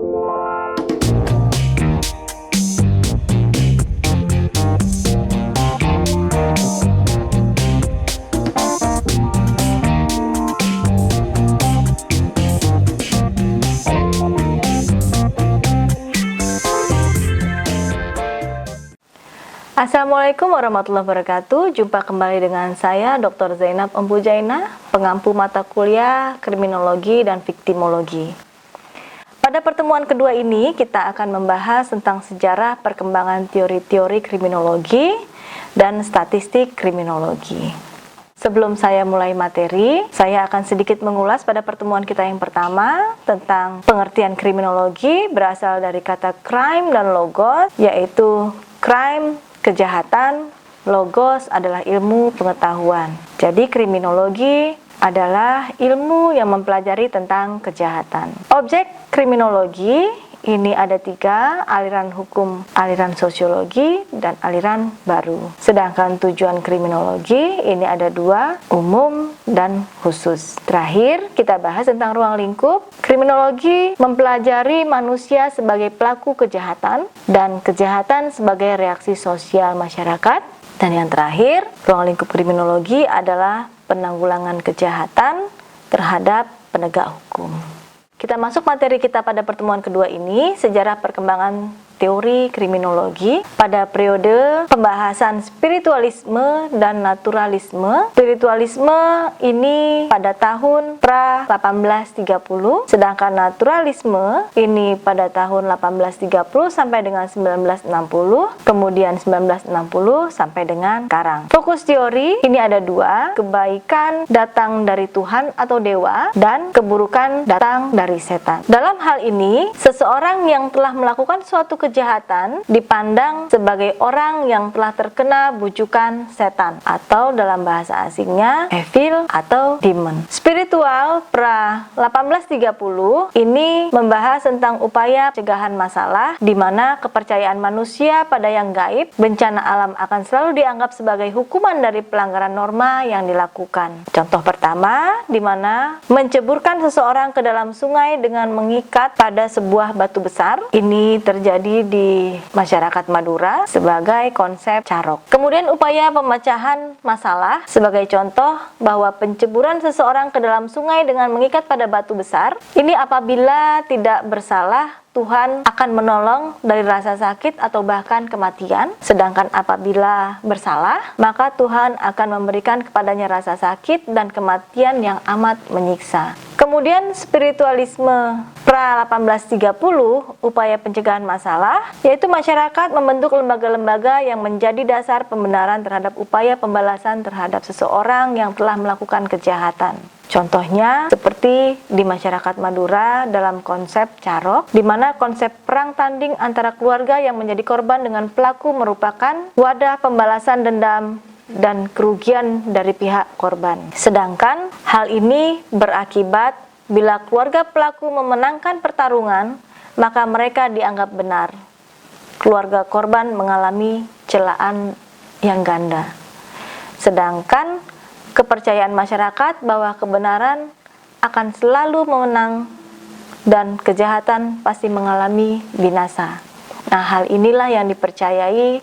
Assalamualaikum warahmatullahi wabarakatuh. Jumpa kembali dengan saya Dr. Zainab Embujaina, pengampu mata kuliah Kriminologi dan Viktimologi. Pada pertemuan kedua ini kita akan membahas tentang sejarah perkembangan teori-teori kriminologi dan statistik kriminologi. Sebelum saya mulai materi, saya akan sedikit mengulas pada pertemuan kita yang pertama tentang pengertian kriminologi berasal dari kata crime dan logos, yaitu crime kejahatan, logos adalah ilmu pengetahuan. Jadi kriminologi adalah ilmu yang mempelajari tentang kejahatan. Objek kriminologi ini ada 3, aliran hukum, aliran sosiologi, dan aliran baru. Sedangkan tujuan kriminologi ini ada 2, umum dan khusus. Terakhir, kita bahas tentang ruang lingkup. Kriminologi mempelajari manusia sebagai pelaku kejahatan dan kejahatan sebagai reaksi sosial masyarakat. Dan yang terakhir, ruang lingkup kriminologi adalah penanggulangan kejahatan terhadap penegak hukum. Kita masuk materi kita pada pertemuan kedua ini, sejarah perkembangan teori kriminologi pada periode pembahasan spiritualisme dan naturalisme. Spiritualisme ini pada tahun pra 1830, sedangkan naturalisme ini pada tahun 1830 sampai dengan 1960, kemudian 1960 sampai dengan sekarang. Fokus teori ini ada 2, kebaikan datang dari Tuhan atau dewa dan keburukan datang dari setan. Dalam hal ini, seseorang yang telah melakukan suatu kejahatan dipandang sebagai orang yang telah terkena bujukan setan atau dalam bahasa asingnya evil atau demon. Spiritual pra 1830 ini membahas tentang upaya pencegahan masalah di mana kepercayaan manusia pada yang gaib, bencana alam akan selalu dianggap sebagai hukuman dari pelanggaran norma yang dilakukan. Contoh pertama, di mana menceburkan seseorang ke dalam sungai dengan mengikat pada sebuah batu besar. Ini terjadi di masyarakat Madura sebagai konsep carok. Kemudian upaya pemecahan masalah sebagai contoh bahwa penceburan seseorang ke dalam sungai dengan mengikat pada batu besar ini apabila tidak bersalah Tuhan akan menolong dari rasa sakit atau bahkan kematian. Sedangkan apabila bersalah, maka Tuhan akan memberikan kepadanya rasa sakit dan kematian yang amat menyiksa. Kemudian spiritualisme pra 1830, upaya pencegahan masalah, yaitu masyarakat membentuk lembaga-lembaga yang menjadi dasar pembenaran terhadap upaya pembalasan terhadap seseorang yang telah melakukan kejahatan. Contohnya seperti di masyarakat Madura dalam konsep carok, di mana konsep perang tanding antara keluarga yang menjadi korban dengan pelaku merupakan wadah pembalasan dendam dan kerugian dari pihak korban. Sedangkan hal ini berakibat bila keluarga pelaku memenangkan pertarungan, maka mereka dianggap benar. Keluarga korban mengalami celaan yang ganda. Sedangkan kepercayaan masyarakat bahwa kebenaran akan selalu memenang dan kejahatan pasti mengalami binasa. Nah, hal inilah yang dipercayai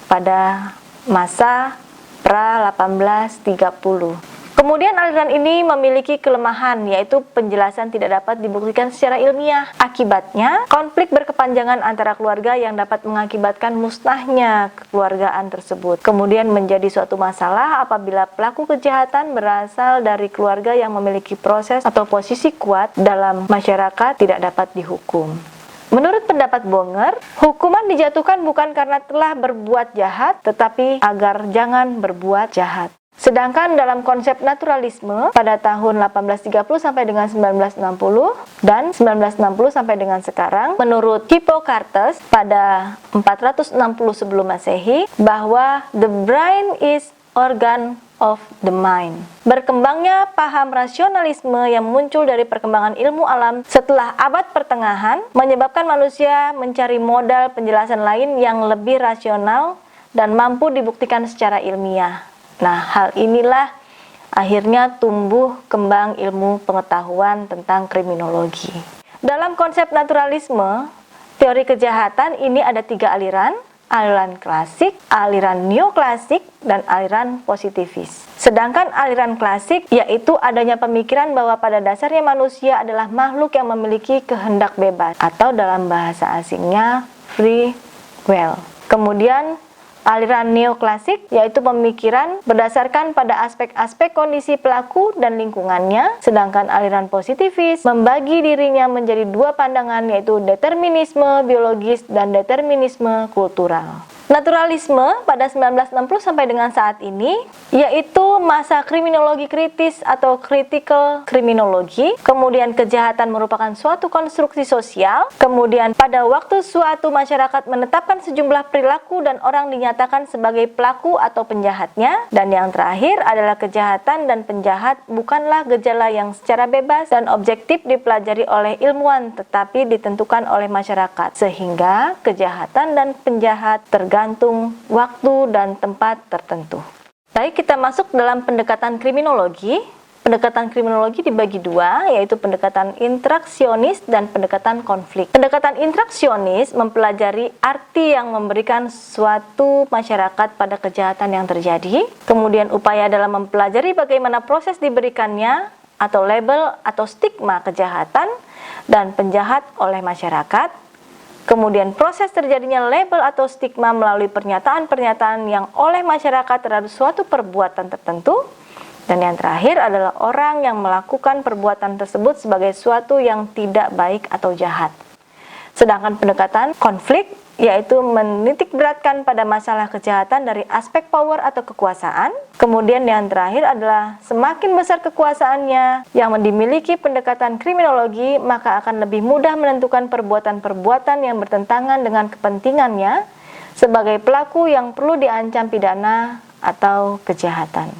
pada masa pra 1830. Kemudian aliran ini memiliki kelemahan, yaitu penjelasan tidak dapat dibuktikan secara ilmiah. Akibatnya, konflik berkepanjangan antara keluarga yang dapat mengakibatkan musnahnya kekeluargaan tersebut. Kemudian menjadi suatu masalah apabila pelaku kejahatan berasal dari keluarga yang memiliki proses atau posisi kuat dalam masyarakat tidak dapat dihukum. Menurut pendapat Bonger, hukuman dijatuhkan bukan karena telah berbuat jahat, tetapi agar jangan berbuat jahat. Sedangkan dalam konsep naturalisme pada tahun 1830 sampai dengan 1960 dan 1960 sampai dengan sekarang, menurut Hippocrates pada 460 sebelum Masehi, bahwa the brain is organ of the mind. Berkembangnya paham rasionalisme yang muncul dari perkembangan ilmu alam setelah abad pertengahan menyebabkan manusia mencari modal penjelasan lain yang lebih rasional dan mampu dibuktikan secara ilmiah. Nah, hal inilah akhirnya tumbuh kembang ilmu pengetahuan tentang kriminologi. Dalam konsep naturalisme, teori kejahatan ini ada 3 aliran: aliran klasik, aliran neoklasik, dan aliran positivis. Sedangkan aliran klasik yaitu adanya pemikiran bahwa pada dasarnya manusia adalah makhluk yang memiliki kehendak bebas, atau dalam bahasa asingnya free will. Kemudian aliran neoklasik yaitu pemikiran berdasarkan pada aspek-aspek kondisi pelaku dan lingkungannya, sedangkan aliran positivis membagi dirinya menjadi 2 pandangan, yaitu determinisme biologis dan determinisme kultural. Naturalisme pada 1960 sampai dengan saat ini yaitu masa kriminologi kritis atau critical criminology. Kemudian kejahatan merupakan suatu konstruksi sosial. Kemudian pada waktu suatu masyarakat menetapkan sejumlah perilaku dan orang dinyatakan sebagai pelaku atau penjahatnya. Dan yang terakhir adalah kejahatan dan penjahat bukanlah gejala yang secara bebas dan objektif dipelajari oleh ilmuwan, tetapi ditentukan oleh masyarakat, sehingga kejahatan dan penjahat tergantung waktu dan tempat tertentu. Baik, kita masuk dalam pendekatan kriminologi. Pendekatan kriminologi dibagi 2, yaitu pendekatan interaksionis dan pendekatan konflik. Pendekatan interaksionis mempelajari arti yang memberikan suatu masyarakat pada kejahatan yang terjadi, kemudian upaya dalam mempelajari bagaimana proses diberikannya atau label atau stigma kejahatan dan penjahat oleh masyarakat. Kemudian proses terjadinya label atau stigma melalui pernyataan-pernyataan yang oleh masyarakat terhadap suatu perbuatan tertentu. Dan yang terakhir adalah orang yang melakukan perbuatan tersebut sebagai suatu yang tidak baik atau jahat. Sedangkan pendekatan konflik yaitu menitikberatkan pada masalah kejahatan dari aspek power atau kekuasaan. Kemudian yang terakhir adalah semakin besar kekuasaannya yang dimiliki pendekatan kriminologi, maka akan lebih mudah menentukan perbuatan-perbuatan yang bertentangan dengan kepentingannya sebagai pelaku yang perlu diancam pidana atau kejahatan.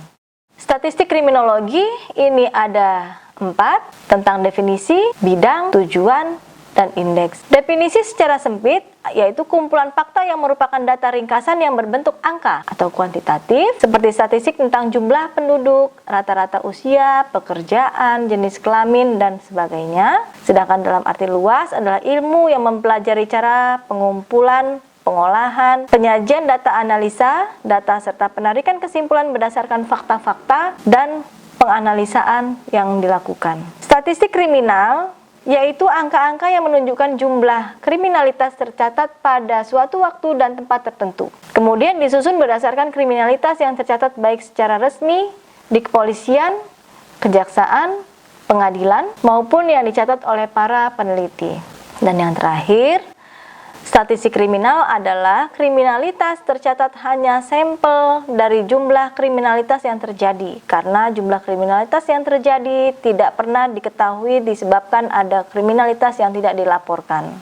Statistik kriminologi ini ada 4, tentang definisi, bidang, tujuan, dan indeks. Definisi secara sempit yaitu kumpulan fakta yang merupakan data ringkasan yang berbentuk angka atau kuantitatif, seperti statistik tentang jumlah penduduk, rata-rata usia, pekerjaan, jenis kelamin, dan sebagainya. Sedangkan dalam arti luas adalah ilmu yang mempelajari cara pengumpulan, pengolahan, penyajian data analisa, data serta penarikan kesimpulan berdasarkan fakta-fakta dan penganalisaan yang dilakukan. Statistik kriminal yaitu angka-angka yang menunjukkan jumlah kriminalitas tercatat pada suatu waktu dan tempat tertentu. Kemudian disusun berdasarkan kriminalitas yang tercatat baik secara resmi di kepolisian, kejaksaan, pengadilan, maupun yang dicatat oleh para peneliti. Dan yang terakhir, statistik kriminal adalah kriminalitas tercatat hanya sampel dari jumlah kriminalitas yang terjadi, karena jumlah kriminalitas yang terjadi tidak pernah diketahui disebabkan ada kriminalitas yang tidak dilaporkan.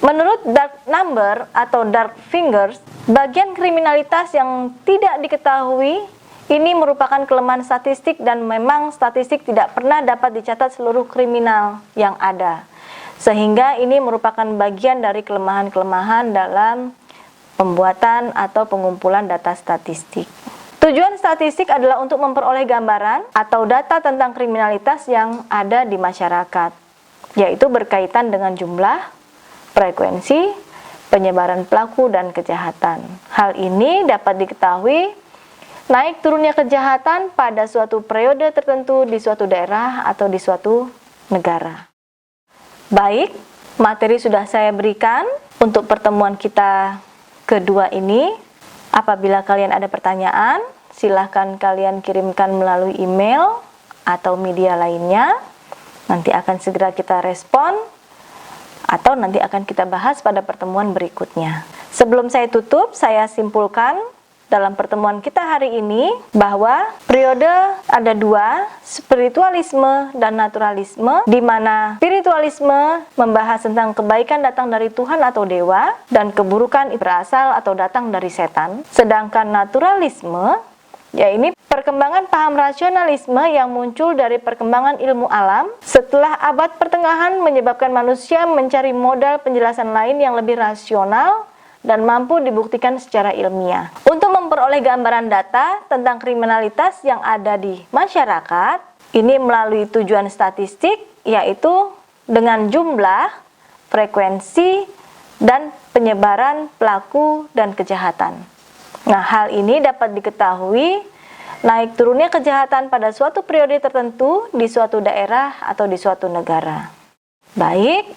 Menurut dark number atau dark figures, bagian kriminalitas yang tidak diketahui ini merupakan kelemahan statistik dan memang statistik tidak pernah dapat dicatat seluruh kriminal yang ada. Sehingga ini merupakan bagian dari kelemahan-kelemahan dalam pembuatan atau pengumpulan data statistik. Tujuan statistik adalah untuk memperoleh gambaran atau data tentang kriminalitas yang ada di masyarakat, yaitu berkaitan dengan jumlah, frekuensi, penyebaran pelaku, dan kejahatan. Hal ini dapat diketahui naik turunnya kejahatan pada suatu periode tertentu di suatu daerah atau di suatu negara. Baik, materi sudah saya berikan untuk pertemuan kita kedua ini. Apabila kalian ada pertanyaan, silahkan kalian kirimkan melalui email atau media lainnya. Nanti akan segera kita respon atau nanti akan kita bahas pada pertemuan berikutnya. Sebelum saya tutup, saya simpulkan dalam pertemuan kita hari ini bahwa periode ada 2, spiritualisme dan naturalisme, di mana spiritualisme membahas tentang kebaikan datang dari Tuhan atau dewa dan keburukan berasal atau datang dari setan. Sedangkan naturalisme yaitu perkembangan paham rasionalisme yang muncul dari perkembangan ilmu alam setelah abad pertengahan menyebabkan manusia mencari modal penjelasan lain yang lebih rasional dan mampu dibuktikan secara ilmiah. Untuk memperoleh gambaran data tentang kriminalitas yang ada di masyarakat, ini melalui tujuan statistik, yaitu dengan jumlah, frekuensi, dan penyebaran pelaku dan kejahatan. Nah, hal ini dapat diketahui naik turunnya kejahatan pada suatu periode tertentu di suatu daerah atau di suatu negara. Baik,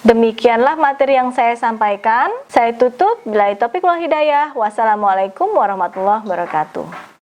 demikianlah materi yang saya sampaikan. Saya tutup. Billahi taufiq wal hidayah. Wassalamualaikum warahmatullahi wabarakatuh.